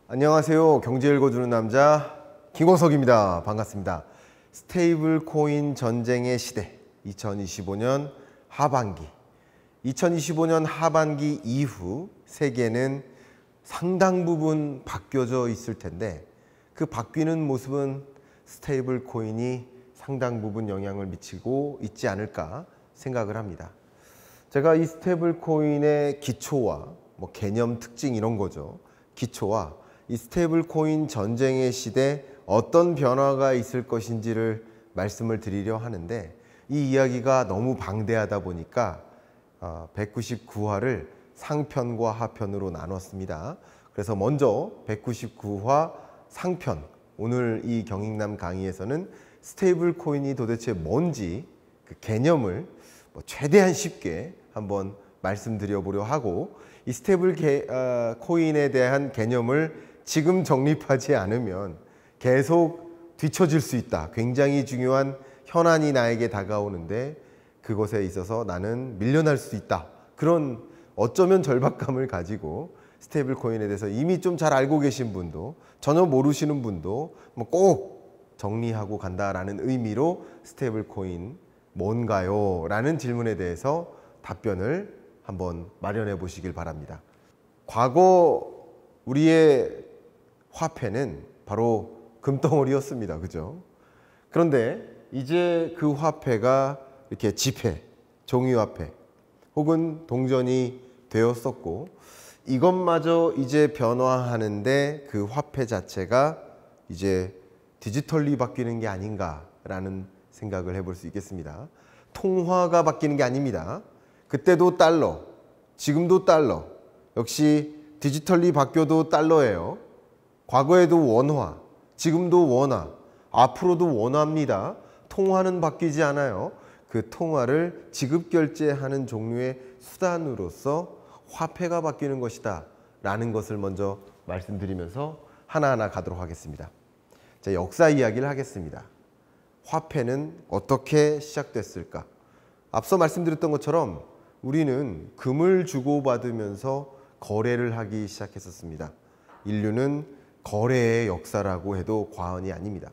안녕하세요. 경제 읽어주는 남자 김광석입니다. 반갑습니다. 스테이블 코인 전쟁의 시대 2025년 하반기 2025년 하반기 이후 세계는 상당 부분 바뀌어져 있을 텐데 그 바뀌는 모습은 스테이블 코인이 상당 부분 영향을 미치고 있지 않을까 생각을 합니다. 제가 이 스테이블 코인의 기초와 개념 특징 이런 거죠. 기초와 이 스테이블 코인 전쟁의 시대 어떤 변화가 있을 것인지를 말씀을 드리려 하는데 이 이야기가 너무 방대하다 보니까 199화를 상편과 하편으로 나눴습니다. 그래서 먼저 199화 상편, 오늘 이 경익남 강의에서는 스테이블 코인이 도대체 뭔지 그 개념을 최대한 쉽게 한번 말씀드려 보려 하고, 이 스테이블 코인에 대한 개념을 지금 정립하지 않으면 계속 뒤처질 수 있다. 굉장히 중요한 현안이 나에게 다가오는데 그것에 있어서 나는 밀려날 수 있다. 그런 어쩌면 절박감을 가지고 스테이블 코인에 대해서 이미 좀 잘 알고 계신 분도 전혀 모르시는 분도 꼭 정리하고 간다라는 의미로 스테이블 코인 뭔가요? 라는 질문에 대해서 답변을 한번 마련해 보시길 바랍니다. 과거 우리의 화폐는 바로 금덩어리였습니다. 그죠? 그런데 이제 그 화폐가 이렇게 지폐, 종이화폐 혹은 동전이 되었었고, 이것마저 이제 변화하는데 그 화폐 자체가 이제 디지털리 바뀌는 게 아닌가라는 생각을 해볼 수 있겠습니다. 통화가 바뀌는 게 아닙니다. 그때도 달러, 지금도 달러, 역시 디지털리 바뀌어도 달러예요. 과거에도 원화, 지금도 원화, 앞으로도 원화입니다. 통화는 바뀌지 않아요. 그 통화를 지급결제하는 종류의 수단으로서 화폐가 바뀌는 것이다 라는 것을 먼저 말씀드리면서 하나하나 가도록 하겠습니다. 자, 역사 이야기를 하겠습니다. 화폐는 어떻게 시작됐을까? 앞서 말씀드렸던 것처럼 우리는 금을 주고받으면서 거래를 하기 시작했었습니다. 인류는 거래의 역사라고 해도 과언이 아닙니다.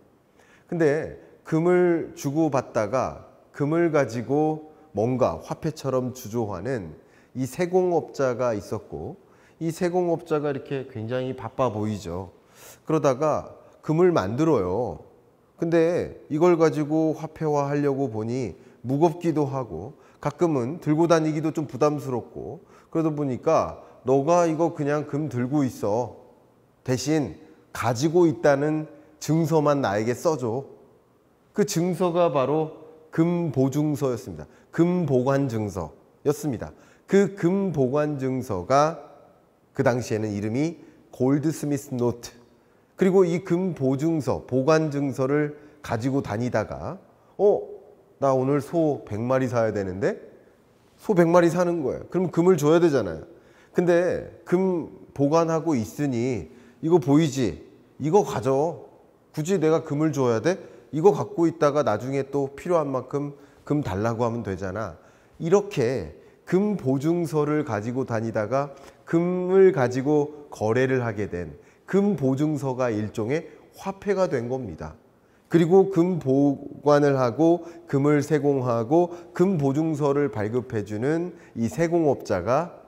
근데 금을 주고받다가 금을 가지고 뭔가 화폐처럼 주조하는 이 세공업자가 있었고, 이 세공업자가 이렇게 굉장히 바빠 보이죠. 그러다가 금을 만들어요. 근데 이걸 가지고 화폐화 하려고 보니 무겁기도 하고 가끔은 들고 다니기도 좀 부담스럽고, 그러다 보니까 너가 이거 그냥 금 들고 있어. 대신 가지고 있다는 증서만 나에게 써줘. 그 증서가 바로 금보증서였습니다. 금보관증서였습니다. 그 금보관증서가 그 당시에는 이름이 골드스미스 노트. 그리고 이 금보증서, 보관증서를 가지고 다니다가 나 오늘 소 100마리 사야 되는데 소 100마리 사는 거예요. 그럼 금을 줘야 되잖아요. 근데 금 보관하고 있으니 이거 보이지? 이거 가져. 굳이 내가 금을 줘야 돼? 이거 갖고 있다가 나중에 또 필요한 만큼 금 달라고 하면 되잖아. 이렇게 금 보증서를 가지고 다니다가 금을 가지고 거래를 하게 된 금 보증서가 일종의 화폐가 된 겁니다. 그리고 금 보관을 하고 금을 세공하고 금 보증서를 발급해주는 이 세공업자가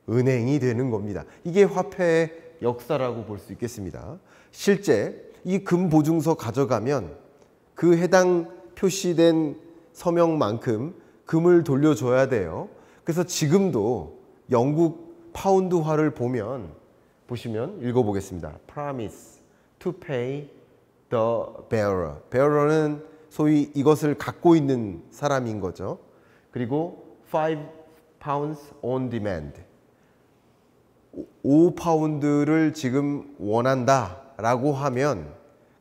은행이 되는 겁니다. 이게 화폐의 역사라고 볼 수 있겠습니다. 실제 이 금 보증서 가져가면 그 해당 표시된 서명만큼 금을 돌려줘야 돼요. 그래서 지금도 영국 파운드화를 보시면 읽어보겠습니다. Promise to pay the bearer. bearer는 소위 이것을 갖고 있는 사람인 거죠. 그리고 5 pounds on demand. 5파운드를 지금 원한다라고 하면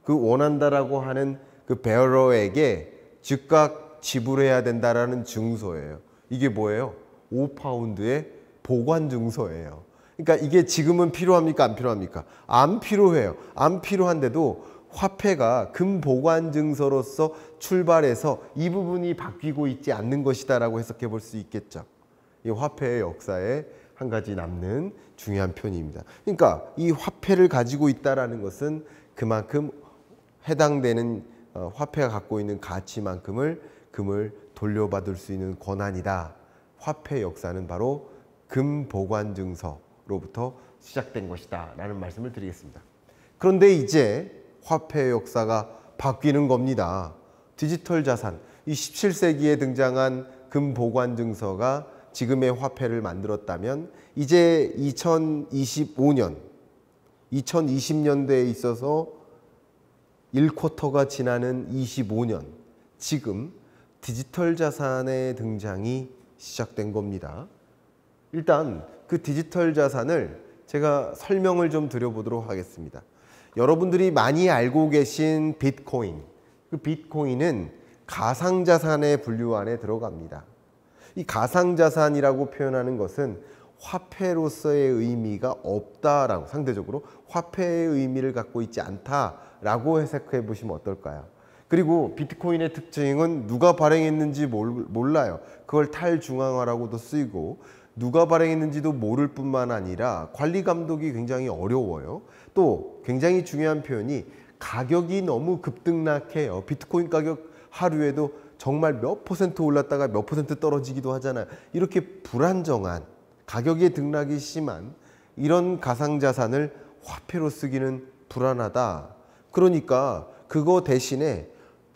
그 원한다라고 하는 그 베어러에게 즉각 지불해야 된다라는 증서예요. 이게 뭐예요? 5파운드의 보관 증서예요. 그러니까 이게 지금은 필요합니까? 안 필요합니까? 안 필요해요. 안 필요한데도 화폐가 금 보관 증서로서 출발해서 이 부분이 바뀌고 있지 않는 것이다라고 해석해 볼 수 있겠죠. 이 화폐의 역사의 한 가지 남는 중요한 표현입니다. 그러니까 이 화폐를 가지고 있다라는 것은 그만큼 해당되는 화폐가 갖고 있는 가치만큼을 금을 돌려받을 수 있는 권한이다. 화폐 역사는 바로 금보관증서로부터 시작된 것이다 라는 말씀을 드리겠습니다. 그런데 이제 화폐 역사가 바뀌는 겁니다. 디지털 자산, 이 17세기에 등장한 금보관증서가 지금의 화폐를 만들었다면 이제 2025년, 2020년대에 있어서 1쿼터가 지나는 25년, 지금 디지털 자산의 등장이 시작된 겁니다. 일단 그 디지털 자산을 제가 설명을 좀 드려보도록 하겠습니다. 여러분들이 많이 알고 계신 비트코인, 그 비트코인은 가상자산의 분류 안에 들어갑니다. 이 가상자산이라고 표현하는 것은 화폐로서의 의미가 없다라고, 상대적으로 화폐의 의미를 갖고 있지 않다라고 해석해 보시면 어떨까요? 그리고 비트코인의 특징은 누가 발행했는지 몰라요. 그걸 탈중앙화라고도 쓰이고 누가 발행했는지도 모를 뿐만 아니라 관리 감독이 굉장히 어려워요. 또 굉장히 중요한 표현이 가격이 너무 급등락해요. 비트코인 가격 하루에도 정말 몇 퍼센트 올랐다가 몇 퍼센트 떨어지기도 하잖아요. 이렇게 불안정한, 가격의 등락이 심한 이런 가상자산을 화폐로 쓰기는 불안하다. 그러니까 그거 대신에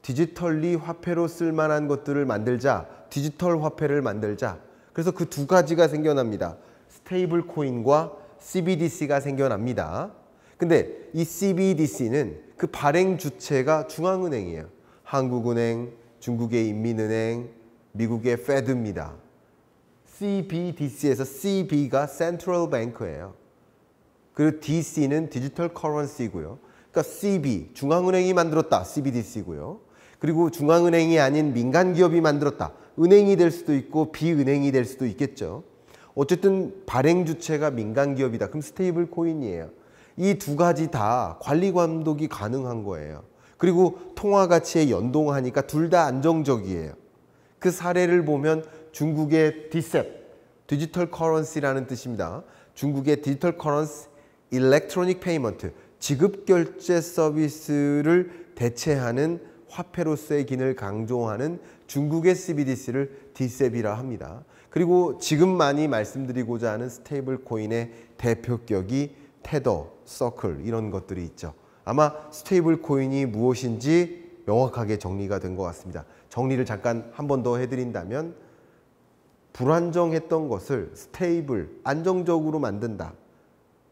디지털리 화폐로 쓸만한 것들을 만들자, 디지털 화폐를 만들자. 그래서 그 두 가지가 생겨납니다. 스테이블 코인과 CBDC가 생겨납니다. 근데 이 CBDC는 그 발행 주체가 중앙은행이에요. 한국은행, 중국의 인민은행, 미국의 페드입니다. CBDC에서 CB가 Central Bank예요. 그리고 DC는 디지털 커런시고요. 그러니까 CB, 중앙은행이 만들었다, CBDC고요. 그리고 중앙은행이 아닌 민간기업이 만들었다. 은행이 될 수도 있고 비은행이 될 수도 있겠죠. 어쨌든 발행 주체가 민간기업이다. 그럼 스테이블 코인이에요. 이 두 가지 다 관리 감독이 가능한 거예요. 그리고 통화 가치에 연동하니까 둘 다 안정적이에요. 그 사례를 보면 중국의 DCEP, 디지털 커런시라는 뜻입니다. 중국의 디지털 커런시 일렉트로닉 페이먼트, 지급 결제 서비스를 대체하는 화폐로서의 기능을 강조하는 중국의 CBDC를 DCEP이라 합니다. 그리고 지금 많이 말씀드리고자 하는 스테이블 코인의 대표격이 테더, 서클 이런 것들이 있죠. 아마 스테이블 코인이 무엇인지 명확하게 정리가 된 것 같습니다. 정리를 잠깐 한 번 더 해드린다면 불안정했던 것을 스테이블, 안정적으로 만든다.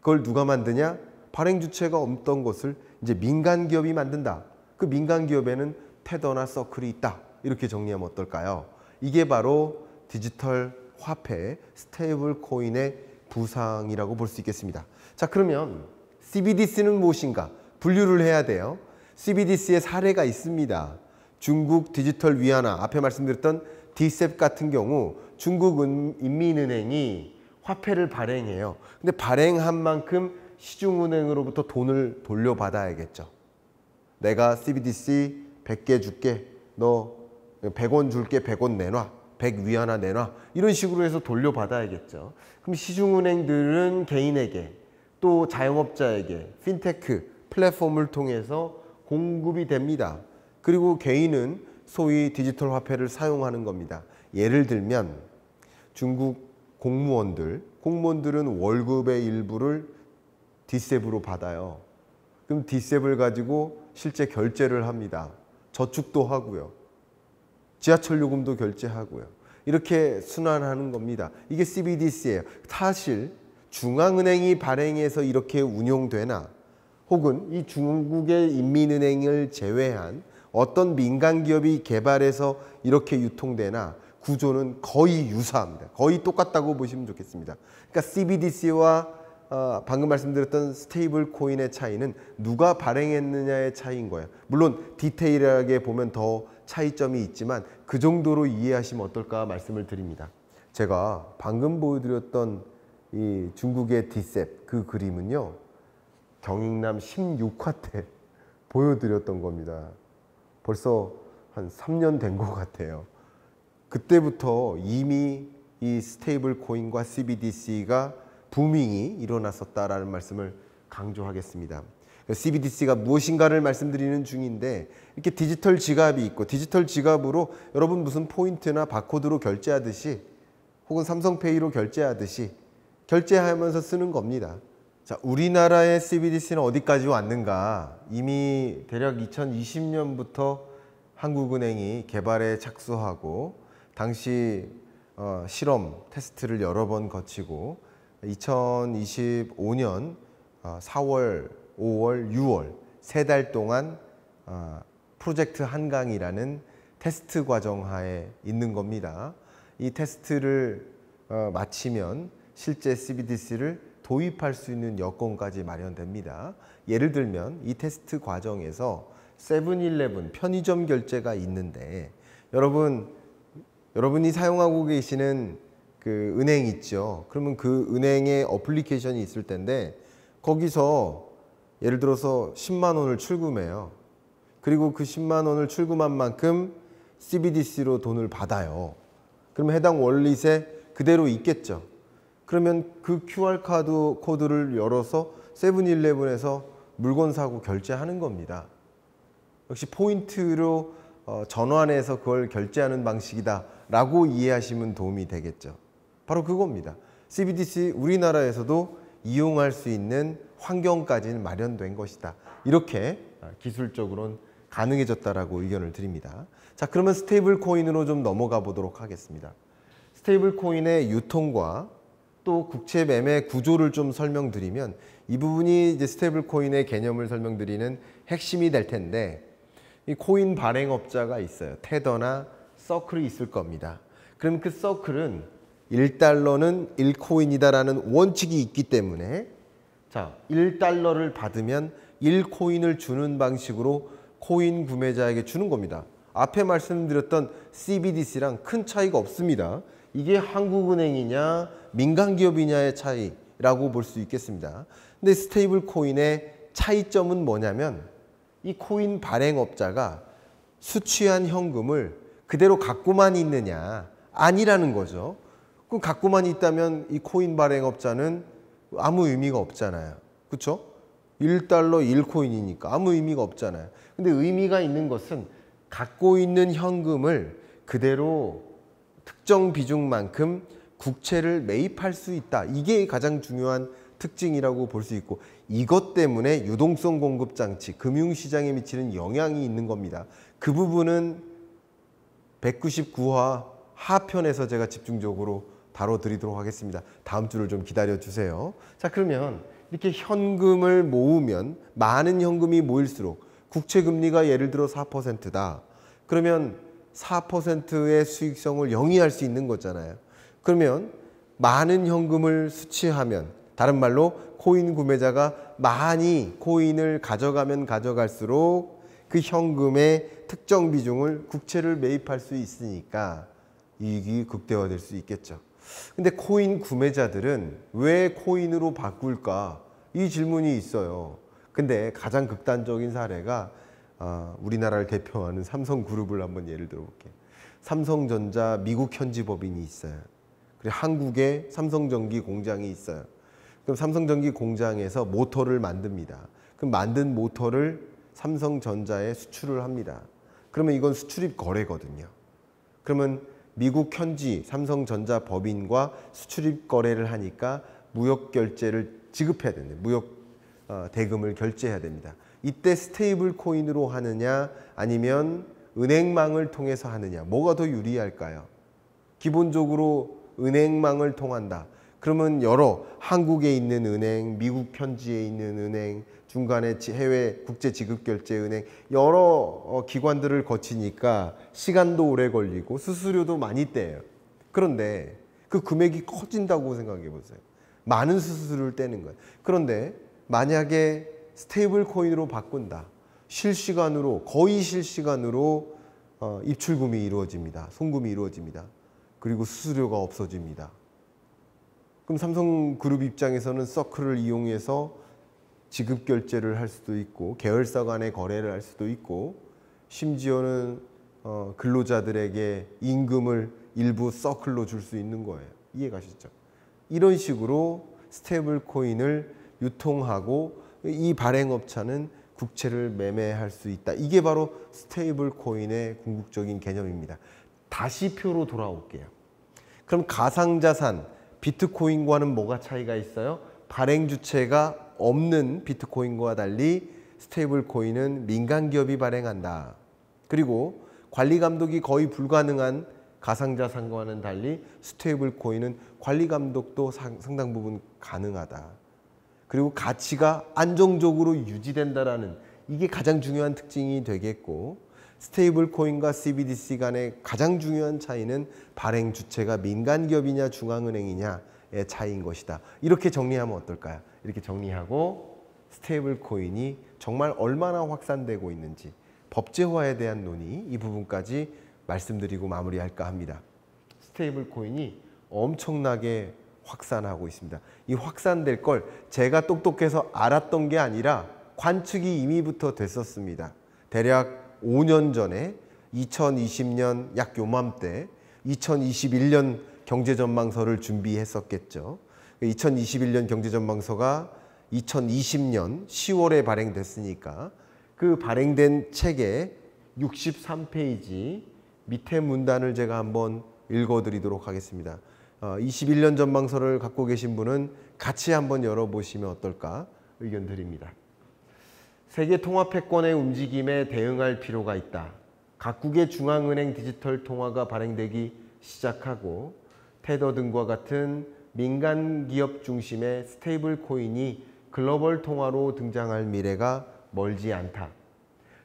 그걸 누가 만드냐? 발행 주체가 없던 것을 이제 민간 기업이 만든다. 그 민간 기업에는 테더나 서클이 있다. 이렇게 정리하면 어떨까요? 이게 바로 디지털 화폐, 스테이블 코인의 부상이라고 볼 수 있겠습니다. 자, 그러면 CBDC는 무엇인가? 분류를 해야 돼요. CBDC의 사례가 있습니다. 중국 디지털 위안화, 앞에 말씀드렸던 DCEP 같은 경우 중국 인민은행이 화폐를 발행해요. 근데 발행한 만큼 시중은행으로부터 돈을 돌려받아야겠죠. 내가 CBDC 100개 줄게. 너 100원 줄게. 100원 내놔. 100 위안화 내놔. 이런 식으로 해서 돌려받아야겠죠. 그럼 시중은행들은 개인에게 또 자영업자에게 핀테크 플랫폼을 통해서 공급이 됩니다. 그리고 개인은 소위 디지털 화폐를 사용하는 겁니다. 예를 들면 중국 공무원들은 월급의 일부를 DCEP으로 받아요. 그럼 DCEP을 가지고 실제 결제를 합니다. 저축도 하고요. 지하철 요금도 결제하고요. 이렇게 순환하는 겁니다. 이게 CBDC예요. 사실 중앙은행이 발행해서 이렇게 운용되나 혹은 이 중국의 인민은행을 제외한 어떤 민간기업이 개발해서 이렇게 유통되나 구조는 거의 유사합니다. 거의 똑같다고 보시면 좋겠습니다. 그러니까 CBDC와 방금 말씀드렸던 스테이블 코인의 차이는 누가 발행했느냐의 차이인 거예요. 물론 디테일하게 보면 더 차이점이 있지만 그 정도로 이해하시면 어떨까 말씀을 드립니다. 제가 방금 보여드렸던 이 중국의 DCEP 그 그림은요. 경익남 16화 때 보여드렸던 겁니다. 벌써 한 3년 된 것 같아요. 그때부터 이미 이 스테이블 코인과 CBDC가 부밍이 일어났었다라는 말씀을 강조하겠습니다. CBDC가 무엇인가를 말씀드리는 중인데 이렇게 디지털 지갑이 있고 디지털 지갑으로 여러분 무슨 포인트나 바코드로 결제하듯이 혹은 삼성페이로 결제하듯이 결제하면서 쓰는 겁니다. 자, 우리나라의 CBDC는 어디까지 왔는가? 이미 대략 2020년부터 한국은행이 개발에 착수하고 당시 실험, 테스트를 여러 번 거치고 2025년 4월, 5월, 6월 세 달 동안 프로젝트 한강이라는 테스트 과정 하에 있는 겁니다. 이 테스트를 마치면 실제 CBDC를 도입할 수 있는 여건까지 마련됩니다. 예를 들면 이 테스트 과정에서 세븐일레븐 편의점 결제가 있는데 여러분이 사용하고 계시는 그 은행 있죠. 그러면 그 은행에 어플리케이션이 있을 텐데 거기서 예를 들어서 10만 원을 출금해요. 그리고 그 10만 원을 출금한 만큼 CBDC로 돈을 받아요. 그러면 해당 월릿에 그대로 있겠죠. 그러면 그 QR카드 코드를 열어서 세븐일레븐에서 물건 사고 결제하는 겁니다. 역시 포인트로 전환해서 그걸 결제하는 방식이다 라고 이해하시면 도움이 되겠죠. 바로 그겁니다. CBDC 우리나라에서도 이용할 수 있는 환경까지는 마련된 것이다. 이렇게 기술적으로는 가능해졌다라고 의견을 드립니다. 자, 그러면 스테이블 코인으로 좀 넘어가 보도록 하겠습니다. 스테이블 코인의 유통과 또 국채 매매 구조를 좀 설명드리면 이 부분이 이제 스테이블 코인의 개념을 설명드리는 핵심이 될 텐데 이 코인 발행업자가 있어요. 테더나 서클이 있을 겁니다. 그럼 그 서클은 1달러는 1코인이다라는 원칙이 있기 때문에 자, 1달러를 받으면 1코인을 주는 방식으로 코인 구매자에게 주는 겁니다. 앞에 말씀드렸던 CBDC랑 큰 차이가 없습니다. 이게 한국은행이냐 민간기업이냐의 차이라고 볼 수 있겠습니다. 근데 스테이블 코인의 차이점은 뭐냐면 이 코인 발행업자가 수취한 현금을 그대로 갖고만 있느냐 아니라는 거죠. 그럼 갖고만 있다면 이 코인 발행업자는 아무 의미가 없잖아요. 그렇죠? 1달러 1코인이니까 아무 의미가 없잖아요. 근데 의미가 있는 것은 갖고 있는 현금을 그대로 특정 비중만큼 국채를 매입할 수 있다. 이게 가장 중요한 특징이라고 볼 수 있고 이것 때문에 유동성 공급 장치, 금융시장에 미치는 영향이 있는 겁니다. 그 부분은 199화 하편에서 제가 집중적으로 다뤄드리도록 하겠습니다. 다음 주를 좀 기다려 주세요. 자, 그러면 이렇게 현금을 모으면 많은 현금이 모일수록 국채 금리가 예를 들어 4%다. 그러면 4%의 수익성을 영위할 수 있는 거잖아요. 그러면 많은 현금을 수취하면 다른 말로 코인 구매자가 많이 코인을 가져가면 가져갈수록 그 현금의 특정 비중을 국채를 매입할 수 있으니까 이익이 극대화될 수 있겠죠. 근데 코인 구매자들은 왜 코인으로 바꿀까? 이 질문이 있어요. 근데 가장 극단적인 사례가 우리나라를 대표하는 삼성그룹을 한번 예를 들어볼게요. 삼성전자 미국 현지 법인이 있어요. 그리고 한국에 삼성전기 공장이 있어요. 그럼 삼성전기 공장에서 모터를 만듭니다. 그럼 만든 모터를 삼성전자에 수출을 합니다. 그러면 이건 수출입 거래거든요. 그러면 미국 현지 삼성전자 법인과 수출입 거래를 하니까 무역 결제를 지급해야 됩니다. 무역 대금을 결제해야 됩니다. 이때 스테이블 코인으로 하느냐 아니면 은행망을 통해서 하느냐 뭐가 더 유리할까요? 기본적으로 은행망을 통한다. 그러면 여러 한국에 있는 은행, 미국 현지에 있는 은행, 중간에 해외 국제지급결제은행 여러 기관들을 거치니까 시간도 오래 걸리고 수수료도 많이 떼요. 그런데 그 금액이 커진다고 생각해 보세요. 많은 수수료를 떼는 거예요. 그런데 만약에 스테이블 코인으로 바꾼다. 실시간으로 거의 실시간으로 입출금이 이루어집니다. 송금이 이루어집니다. 그리고 수수료가 없어집니다. 그럼 삼성그룹 입장에서는 서클을 이용해서 지급 결제를 할 수도 있고 계열사 간의 거래를 할 수도 있고 심지어는 근로자들에게 임금을 일부 서클로 줄 수 있는 거예요. 이해가시죠? 이런 식으로 스테이블 코인을 유통하고 이 발행업체는 국채를 매매할 수 있다. 이게 바로 스테이블 코인의 궁극적인 개념입니다. 다시 표로 돌아올게요. 그럼 가상자산, 비트코인과는 뭐가 차이가 있어요? 발행 주체가 없는 비트코인과 달리 스테이블 코인은 민간 기업이 발행한다. 그리고 관리 감독이 거의 불가능한 가상자산과는 달리 스테이블 코인은 관리 감독도 상당 부분 가능하다. 그리고 가치가 안정적으로 유지된다라는 이게 가장 중요한 특징이 되겠고, 스테이블 코인과 CBDC 간의 가장 중요한 차이는 발행 주체가 민간 기업이냐 중앙은행이냐의 차이인 것이다. 이렇게 정리하면 어떨까요? 이렇게 정리하고 스테이블 코인이 정말 얼마나 확산되고 있는지 법제화에 대한 논의 이 부분까지 말씀드리고 마무리할까 합니다. 스테이블 코인이 엄청나게 확산하고 있습니다. 이 확산될 걸 제가 똑똑해서 알았던 게 아니라 관측이 이미부터 됐었습니다. 대략 5년 전에 2020년 약 요맘때 2021년 경제전망서를 준비했었겠죠. 2021년 경제전망서가 2020년 10월에 발행됐으니까 그 발행된 책의 63페이지 밑에 문단을 제가 한번 읽어드리도록 하겠습니다. 21년 전망서를 갖고 계신 분은 같이 한번 열어보시면 어떨까 의견 드립니다. 세계 통화 패권의 움직임에 대응할 필요가 있다. 각국의 중앙은행 디지털 통화가 발행되기 시작하고 테더 등과 같은 민간 기업 중심의 스테이블 코인이 글로벌 통화로 등장할 미래가 멀지 않다.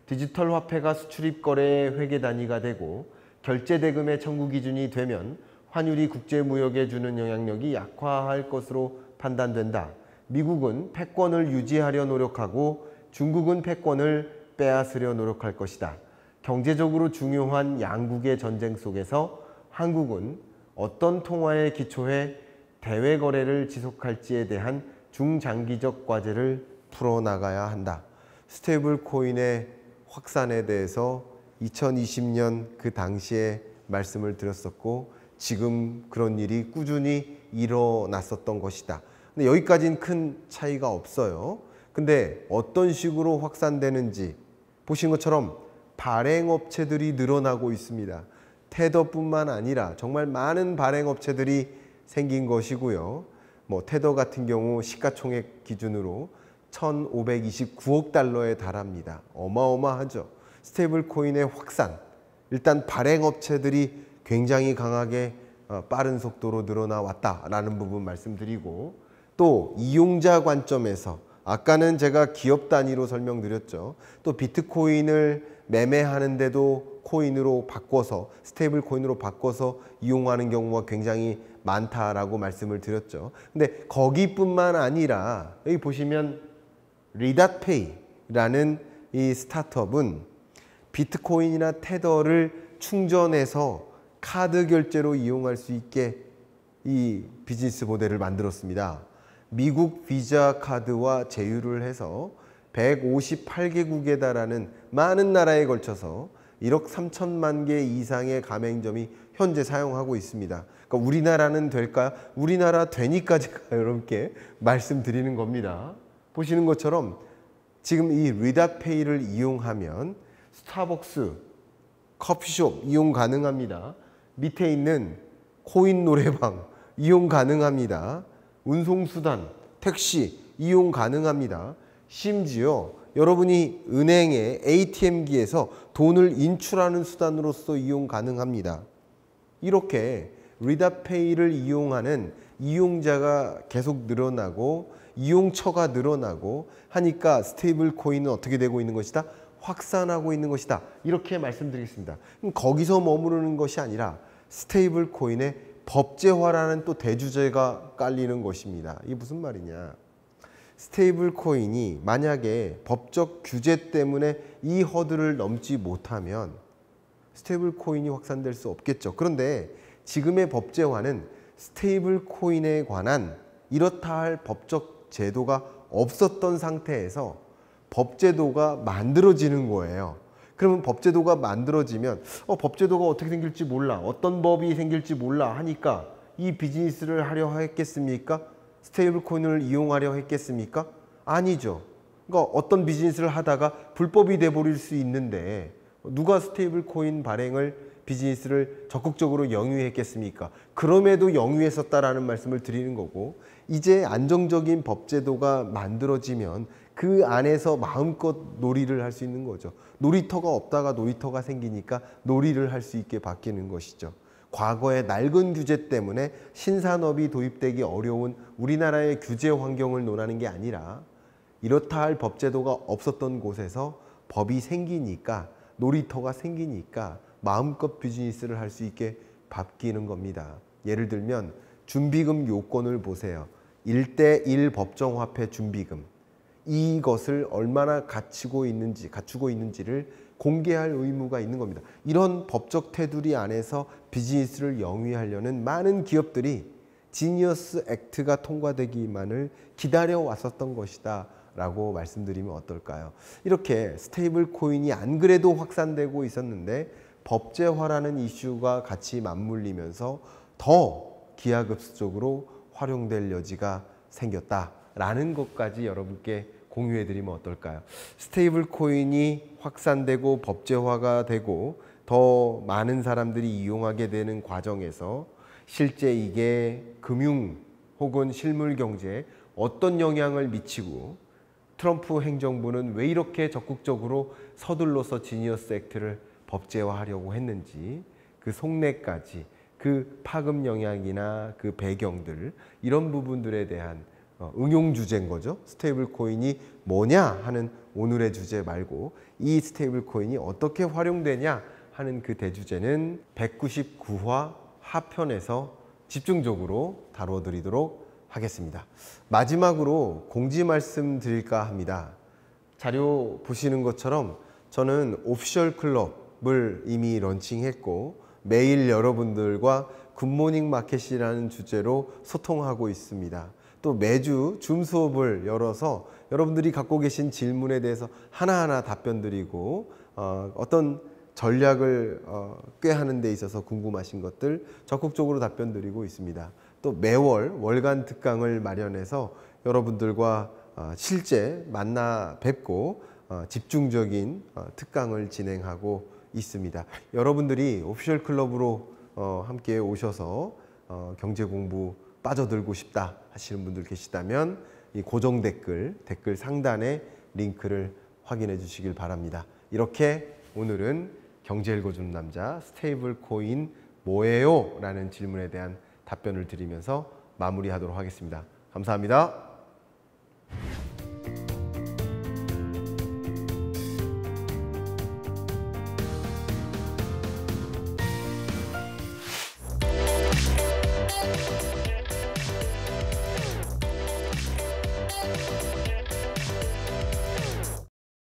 디지털 화폐가 수출입 거래의 회계 단위가 되고 결제 대금의 청구 기준이 되면 환율이 국제무역에 주는 영향력이 약화할 것으로 판단된다. 미국은 패권을 유지하려 노력하고 중국은 패권을 빼앗으려 노력할 것이다. 경제적으로 중요한 양국의 전쟁 속에서 한국은 어떤 통화에 기초해 대외 거래를 지속할지에 대한 중장기적 과제를 풀어나가야 한다. 스테이블 코인의 확산에 대해서 2020년 그 당시에 말씀을 드렸었고 지금 그런 일이 꾸준히 일어났었던 것이다. 근데 여기까지는 큰 차이가 없어요. 근데 어떤 식으로 확산되는지 보신 것처럼 발행업체들이 늘어나고 있습니다. 테더뿐만 아니라 정말 많은 발행업체들이 생긴 것이고요. 테더 같은 경우 시가총액 기준으로 1,529억 달러에 달합니다. 어마어마하죠. 스테이블 코인의 확산, 일단 발행업체들이 굉장히 강하게 빠른 속도로 늘어나 왔다라는 부분 말씀드리고, 또 이용자 관점에서 아까는 제가 기업 단위로 설명드렸죠. 또 비트코인을 매매하는데도 코인으로 바꿔서 스테이블 코인으로 바꿔서 이용하는 경우가 굉장히 많다라고 말씀을 드렸죠. 근데 거기뿐만 아니라 여기 보시면 리닷페이라는 이 스타트업은 비트코인이나 테더를 충전해서 카드 결제로 이용할 수 있게 이 비즈니스 모델을 만들었습니다. 미국 비자 카드와 제휴를 해서 158개국에 달하는 많은 나라에 걸쳐서 1억 3천만 개 이상의 가맹점이 현재 사용하고 있습니다. 그러니까 우리나라는 될까요? 우리나라 되니까 제가 여러분께 말씀드리는 겁니다. 보시는 것처럼 지금 이 리닷페이를 이용하면 스타벅스, 커피숍 이용 가능합니다. 밑에 있는 코인 노래방 이용 가능합니다. 운송수단, 택시 이용 가능합니다. 심지어 여러분이 은행의 ATM기에서 돈을 인출하는 수단으로서 이용 가능합니다. 이렇게 리닷페이를 이용하는 이용자가 계속 늘어나고 이용처가 늘어나고 하니까 스테이블 코인은 어떻게 되고 있는 것이다? 확산하고 있는 것이다. 이렇게 말씀드리겠습니다. 거기서 머무르는 것이 아니라 스테이블 코인의 법제화라는 또 대주제가 깔리는 것입니다. 이게 무슨 말이냐? 스테이블 코인이 만약에 법적 규제 때문에 이 허들을 넘지 못하면 스테이블 코인이 확산될 수 없겠죠. 그런데 지금의 법제화는 스테이블 코인에 관한 이렇다 할 법적 제도가 없었던 상태에서 법제도가 만들어지는 거예요. 그러면 법제도가 만들어지면 법제도가 어떻게 생길지 몰라, 어떤 법이 생길지 몰라 하니까 이 비즈니스를 하려 했겠습니까? 스테이블 코인을 이용하려 했겠습니까? 아니죠. 그러니까 어떤 비즈니스를 하다가 불법이 돼버릴 수 있는데 누가 스테이블 코인 발행을 비즈니스를 적극적으로 영위했겠습니까? 그럼에도 영위했었다라는 말씀을 드리는 거고, 이제 안정적인 법제도가 만들어지면 그 안에서 마음껏 놀이를 할 수 있는 거죠. 놀이터가 없다가 놀이터가 생기니까 놀이를 할 수 있게 바뀌는 것이죠. 과거의 낡은 규제 때문에 신산업이 도입되기 어려운 우리나라의 규제 환경을 논하는 게 아니라, 이렇다 할 법제도가 없었던 곳에서 법이 생기니까, 놀이터가 생기니까 마음껏 비즈니스를 할 수 있게 바뀌는 겁니다. 예를 들면 준비금 요건을 보세요. 1:1 법정화폐 준비금. 이것을 얼마나 갖추고 있는지를 공개할 의무가 있는 겁니다. 이런 법적 테두리 안에서 비즈니스를 영위하려는 많은 기업들이 지니어스 액트가 통과되기만을 기다려 왔었던 것이다 라고 말씀드리면 어떨까요? 이렇게 스테이블 코인이 안 그래도 확산되고 있었는데 법제화라는 이슈가 같이 맞물리면서 더 기하급수적으로 활용될 여지가 생겼다라는 것까지 여러분께 공유해드리면 어떨까요? 스테이블 코인이 확산되고 법제화가 되고 더 많은 사람들이 이용하게 되는 과정에서 실제 이게 금융 혹은 실물 경제에 어떤 영향을 미치고, 트럼프 행정부는 왜 이렇게 적극적으로 서둘러서 지니어스 액트를 법제화하려고 했는지, 그 속내까지, 그 파급 영향이나 그 배경들, 이런 부분들에 대한 응용 주제인 거죠. 스테이블 코인이 뭐냐 하는 오늘의 주제 말고 이 스테이블 코인이 어떻게 활용되냐 하는 그 대주제는 199화 하편에서 집중적으로 다뤄드리도록 하겠습니다. 마지막으로 공지 말씀 드릴까 합니다. 자료 보시는 것처럼 저는 오피셜 클럽을 이미 런칭했고, 매일 여러분들과 굿모닝 마켓이라는 주제로 소통하고 있습니다. 또 매주 줌 수업을 열어서 여러분들이 갖고 계신 질문에 대해서 하나하나 답변 드리고, 어떤 전략을 꾀하는 데 있어서 궁금하신 것들 적극적으로 답변 드리고 있습니다. 또 매월 월간 특강을 마련해서 여러분들과 실제 만나 뵙고 집중적인 특강을 진행하고 있습니다. 여러분들이 오피셜 클럽으로 함께 오셔서 경제 공부 빠져들고 싶다 하시는 분들 계시다면 이 고정 댓글 상단에 링크를 확인해 주시길 바랍니다. 이렇게 오늘은 경제 읽어주는 남자 스테이블 코인 뭐예요? 라는 질문에 대한 답변을 드리면서 마무리하도록 하겠습니다. 감사합니다.